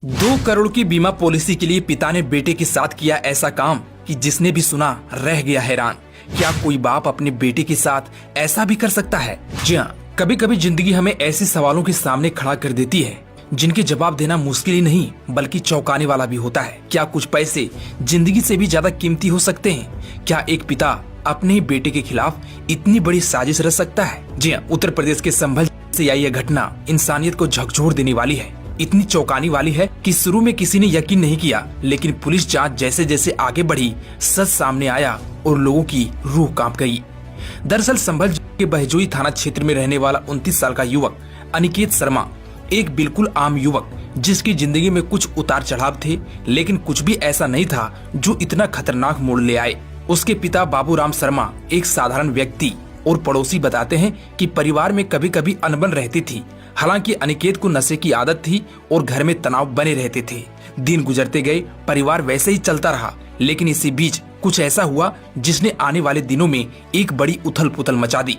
2 करोड़ की बीमा पॉलिसी के लिए पिता ने बेटे के साथ किया ऐसा काम कि जिसने भी सुना रह गया हैरान। क्या कोई बाप अपने बेटे के साथ ऐसा भी कर सकता है? जी हाँ, कभी कभी जिंदगी हमें ऐसे सवालों के सामने खड़ा कर देती है जिनके जवाब देना मुश्किल ही नहीं बल्कि चौंकाने वाला भी होता है। क्या कुछ पैसे जिंदगी से भी ज्यादा कीमती हो सकते हैं? क्या एक पिता अपने ही बेटे के खिलाफ इतनी बड़ी साजिश रच सकता है? जी हाँ, उत्तर प्रदेश के संभल से आई यह घटना इंसानियत को झकझोर देने वाली है। इतनी चौंकाने वाली है कि शुरू में किसी ने यकीन नहीं किया, लेकिन पुलिस जांच जैसे जैसे आगे बढ़ी सच सामने आया और लोगों की रूह कांप गई। दरअसल संभल के बहजोई थाना क्षेत्र में रहने वाला 29 साल का युवक अनिकेत शर्मा एक बिल्कुल आम युवक जिसकी जिंदगी में कुछ उतार चढ़ाव थे, लेकिन कुछ भी ऐसा नहीं था जो इतना खतरनाक मोड़ ले आए। उसके पिता बाबूराम शर्मा एक साधारण व्यक्ति और पड़ोसी बताते हैं कि परिवार में कभी कभी अनबन रहती थी। हालांकि अनिकेत को नशे की आदत थी और घर में तनाव बने रहते थे। दिन गुजरते गए, परिवार वैसे ही चलता रहा, लेकिन इसी बीच कुछ ऐसा हुआ जिसने आने वाले दिनों में एक बड़ी उथल पुथल मचा दी।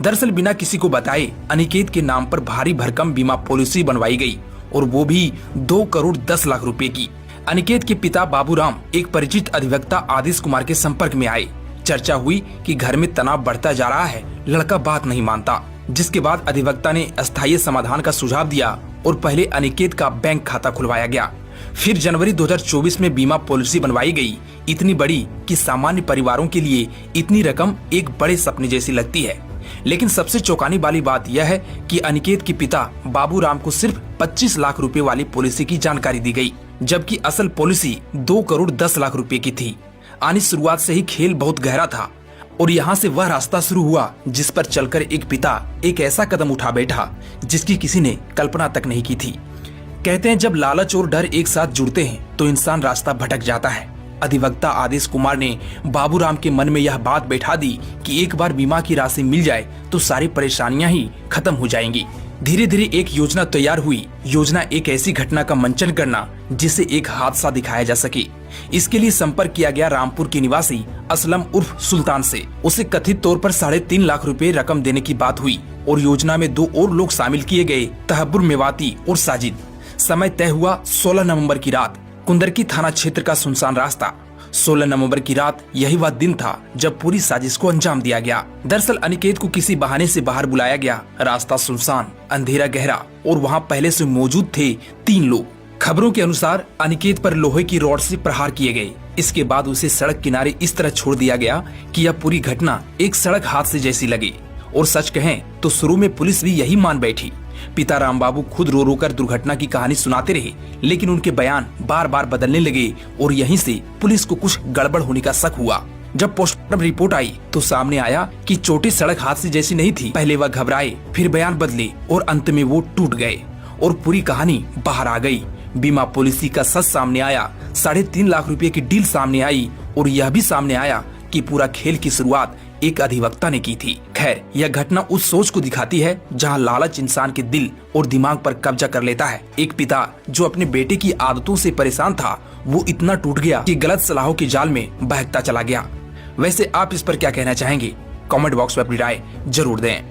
दरअसल बिना किसी को बताए अनिकेत के नाम पर भारी भरकम बीमा पॉलिसी बनवाई गई और वो भी 2 करोड़ 10 लाख रुपए की। अनिकेत के पिता बाबूराम एक परिचित अधिवक्ता आदिश कुमार के संपर्क में आए। चर्चा हुई कि घर में तनाव बढ़ता जा रहा है, लड़का बात नहीं मानता, जिसके बाद अधिवक्ता ने अस्थायी समाधान का सुझाव दिया और पहले अनिकेत का बैंक खाता खुलवाया गया। फिर जनवरी 2024 में बीमा पॉलिसी बनवाई गई, इतनी बड़ी कि सामान्य परिवारों के लिए इतनी रकम एक बड़े सपने जैसी लगती है। लेकिन सबसे चौंकाने वाली बात यह है कि अनिकेत के पिता बाबूराम को सिर्फ 25 लाख रुपए वाली पॉलिसी की जानकारी दी गई, जबकि असल पॉलिसी 2 करोड़ 10 लाख रुपए की थी। आनी शुरुआत से ही खेल बहुत गहरा था और यहाँ से वह रास्ता शुरू हुआ जिस पर चलकर एक पिता एक ऐसा कदम उठा बैठा जिसकी किसी ने कल्पना तक नहीं की थी। कहते हैं जब लालच और डर एक साथ जुड़ते हैं तो इंसान रास्ता भटक जाता है। अधिवक्ता आदिश कुमार ने बाबूराम के मन में यह बात बैठा दी कि एक बार बीमा की राशि मिल जाए तो सारी परेशानियां ही खत्म हो जाएंगी। धीरे धीरे एक योजना तैयार हुई। योजना एक ऐसी घटना का मंचन करना जिसे एक हादसा दिखाया जा सके। इसके लिए संपर्क किया गया रामपुर के निवासी असलम उर्फ सुल्तान से। उसे कथित तौर पर 3.5 लाख रुपए रकम देने की बात हुई और योजना में 2 और लोग शामिल किए गए, तहब्बुर मेवाती और साजिद। समय तय हुआ 16 नवंबर की रात, कुंदरकी थाना क्षेत्र का सुनसान रास्ता। 16 नवंबर की रात यही वह दिन था जब पूरी साजिश को अंजाम दिया गया। दरअसल अनिकेत को किसी बहाने से बाहर बुलाया गया। रास्ता सुनसान, अंधेरा गहरा और वहां पहले से मौजूद थे 3 लोग। खबरों के अनुसार अनिकेत पर लोहे की रॉड से प्रहार किए गए। इसके बाद उसे सड़क किनारे इस तरह छोड़ दिया गया कि यह पूरी घटना एक सड़क हादसे जैसी लगी। और सच कहें तो शुरू में पुलिस भी यही मान बैठी। पिता रामबाबू खुद रो रो कर दुर्घटना की कहानी सुनाते रहे, लेकिन उनके बयान बार बार बदलने लगे और यहीं से पुलिस को कुछ गड़बड़ होने का शक हुआ। जब पोस्टमार्टम रिपोर्ट आई तो सामने आया कि चोटी सड़क हादसे जैसी नहीं थी। पहले वह घबराए, फिर बयान बदले और अंत में वो टूट गए और पूरी कहानी बाहर आ गई। बीमा पॉलिसी का सच सामने आया, 3.5 लाख रुपए की डील सामने आई और यह भी सामने आया कि पूरा खेल की शुरुआत एक अधिवक्ता ने की थी। खैर, यह घटना उस सोच को दिखाती है जहां लालच इंसान के दिल और दिमाग पर कब्जा कर लेता है। एक पिता जो अपने बेटे की आदतों से परेशान था, वो इतना टूट गया कि गलत सलाहों के जाल में बहकता चला गया। वैसे आप इस पर क्या कहना चाहेंगे? कमेंट बॉक्स में अपनी राय जरूर दें।